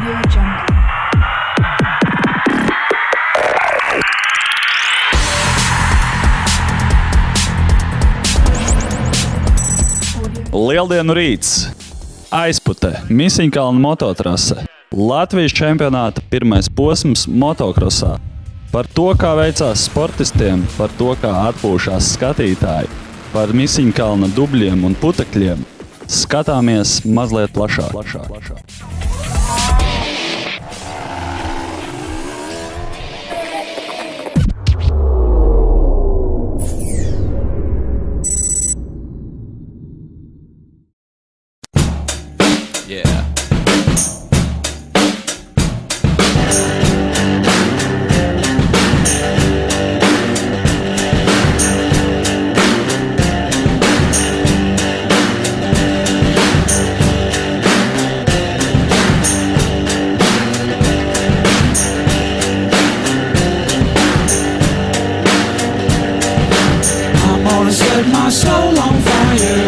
Audio Jungle. Lieldienu rīts, aizpute, Misiņkalna mototrase, Latvijas čempionāta pirmais posms motokrosā. Par to, kā veicās sportistiem, par to, kā atpūšās skatītāji, par Misiņkalna dubļiem un putekļiem, skatāmies mazliet plašāk. Yeah. I'm gonna set my soul on fire.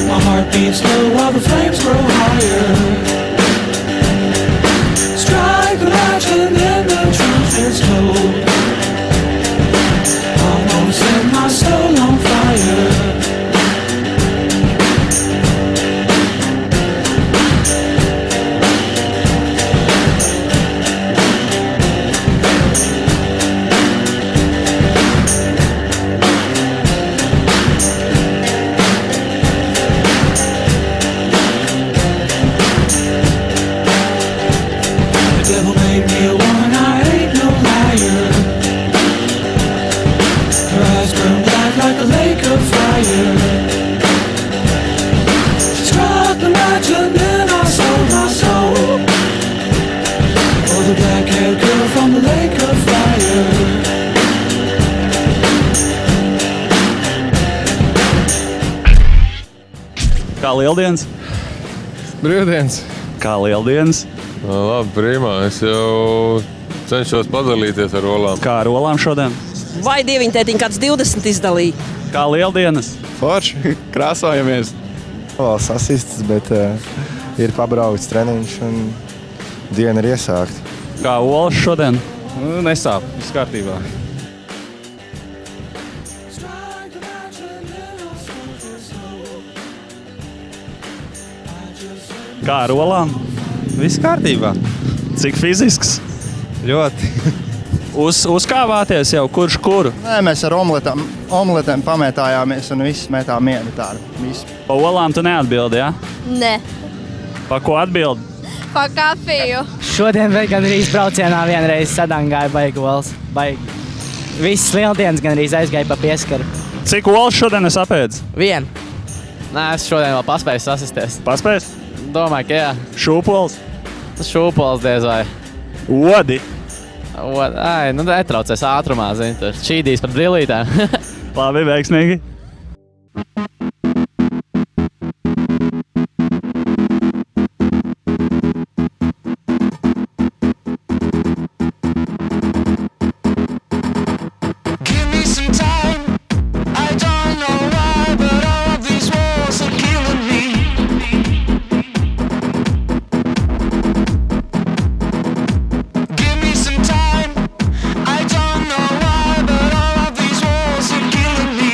My heart beats low while the flames grow higher. Strike a match and then the truth is told. I'm gonna set my soul on fire. The devil made me a woman, I ain't no liar. Her eyes burn black like a lake of fire. She struck the match and then I sold my soul. For the black-haired girl from the lake of fire. Kā lieldienas? Brīvdienas. Kā lieldienas? Labi, brīmā. Es jau cenšos padalīties ar olām. Kā ar olām šodien? Vai dieviņ tētiņ kāds 20 izdalīja? Kā lieldienas? Forši, krāsojamies. Vēl sasistas, bet ir pabraukts treniņš un diena ir iesākta. Kā olas šodien? Nesāp, viss kārtībā. Strike the match and then I sold my soul. I just said Kā ar olām? Viss kārtībā. Cik fizisks? Ļoti. Uzkāvāties jau kurš kuru? Nē, mēs ar omletēm pamētājāmies un viss metām mienu tādu. Visu. Pa olām tu neatbildi, ja? Nē, Pa ko atbildi? pa kafiju. Šodien vēl gandrīz braucienā vienreiz sadangāja baigi olas. Baigi. Visas lieldienas gandrīz aizgāja pa pieskaru. Cik olas šodien es apēdzu? Vien. Nē, es šodien vēl paspēju sasisties. Paspēs? Domāju, ka jā. Šūpols? Šūpols diez vai. Odi? Ai, nu netraucēs ātrumā, zini, tur šķīdīs par brillītēm. Labi, veiksmīgi. give me some time. I don't know why, but all of these walls are killing me. Give me some time. I don't know why, but all of these walls are killing me.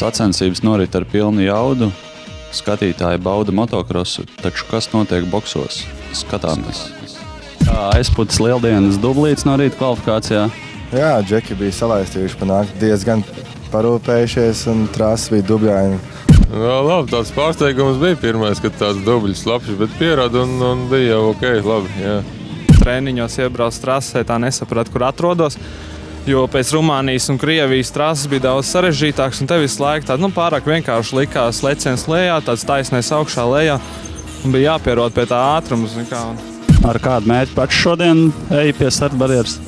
Sacensības norit ar pilnu jaudu. Skatītāji bauda motokrosu, taču kas notiek boksos? Skatāmies. Aizputas Lieldienas dublīts no rīta kvalifikācijā. Jā, džeki bija salaistījuši panākt diezgan parūpējušies un trāsas bija dubļaini. Jā, labi, tāds pārsteigums bija pirmais, kad tāds dubļs slapšs, bet pierāda un bija jau ok, labi, jā. Treniņos iebrauc trasē, tā nesapratu, kur atrodos, jo pēc Rumānijas un Krievijas trases bija daudz sarežģītāks un te visu laiku tād, pārāk vienkārši likās leciens lejā, tāds taisnais augšā lejā un bija jāpierod pie tā ātrums. Ar kādu mērķi pats šodien eji pie starta barjeras?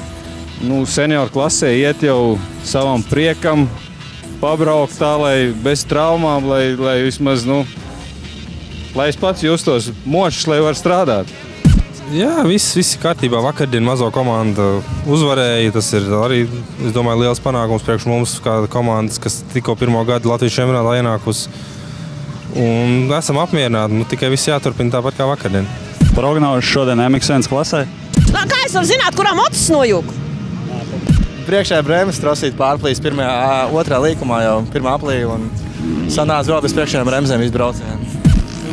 Senioru klasē iet jau savam priekam, pabraukt tā, lai bez traumām, lai vismaz, lai es pats justos močs, lai var strādāt. Jā, viss kārtībā. Vakardien mazo komandu uzvarēja. Tas ir arī, es domāju, liels panākums priekš mums, kā komandas, kas tikko pirmo gadu Latvijas čempionātā ienākusi. Un esam apmierināti. Tikai viss jāturpina tāpat kā vakardien. Prognozes šodien MX1 klasē? Kā es varu zināt, kurā mocis nojūg? Priekšējā brēmas trosīt pārplīs otrā līkumā jau pirmā aplī un sanāca vēl bez priekšējām bremzēm izbraucienu.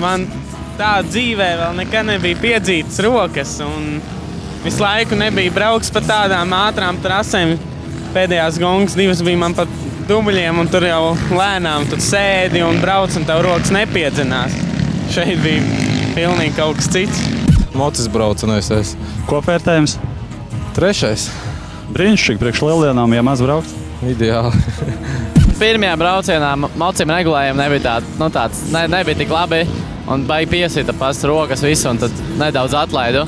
Man tā dzīvē vēl nekad nebija piedzītas rokas un visu laiku nebija brauks pa tādām ātrām trasēm. Pēdējās gongas divas bija man pat dubļiem un tur jau lēnām tu sēdi un brauc un tev rokas nepiedzinās. Šeit bija pilnīgi kaut kas cits. Mocis braucenais es. Kopvērtējums? 3. Brīnišķīgi priekš Lieldienām, ja maz braukt? Ideāli. Pirmajā braucienā mocim regulējumi nebija nebija tik labi. Un baigi piesita pats rokas visu un tad nedaudz atlaidu.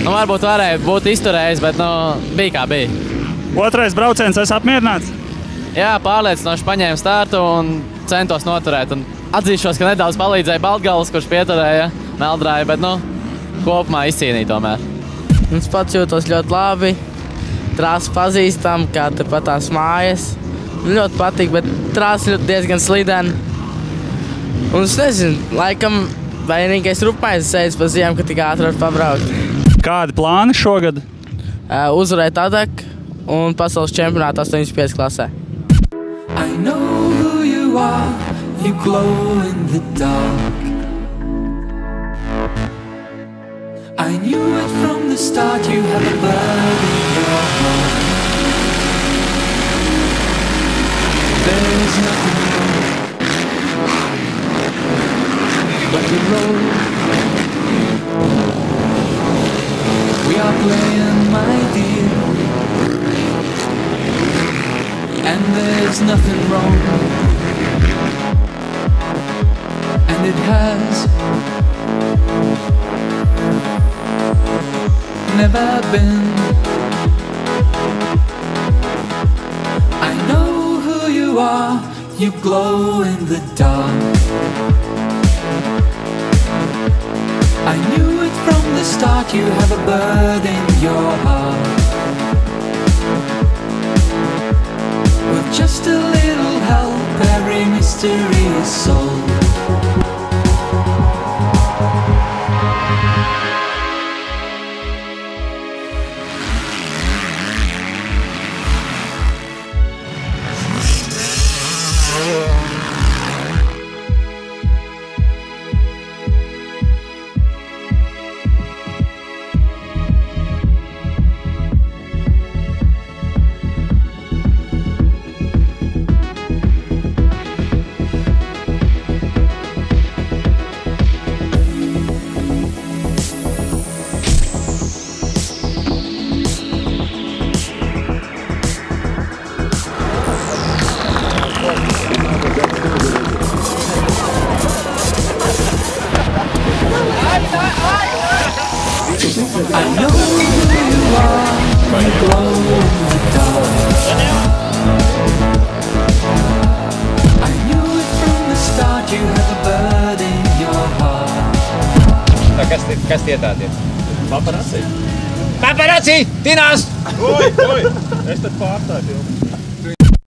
Varbūt varēja būt izturējis, bet bija kā bija. Otrais brauciens, esi apmierināts? Jā, pārliecinoši paņēmu startu un centos noturēt. Un atzīšos, ka nedaudz palīdzēja Baltgals, kurš pieturēja Meldrāju, bet kopumā izcīnīja tomēr. Es pats jūtos ļoti labi. Trāsa pazīstam, kā tepat tās mājas. Ļoti patīk, bet trāsa diezgan slidena. Un es nezinu, laikam vainīgais rupmais sēdz pa ziemu, ka tik ātri var pabraukt. Kādi plāni šogad? Uzvarēt ADAC un pasaules čempionātu 85 klasē. I know who you are, you glow in the dark. I knew it from the start, you have a bird in your heart. There's nothing wrong but the road we are playing, my dear. And there's nothing wrong, and it has never been. I know who you are, you glow in the dark. I knew it from the start, you have a bird in your heart. With just a little help, every mystery is solved. I know who you are, you glow in the dark. I knew it from the start, you have a bird in your heart. Kas tie tādi ir? Paparazzi! Paparazzi! Tinās! Oi! Es tad pārstāju.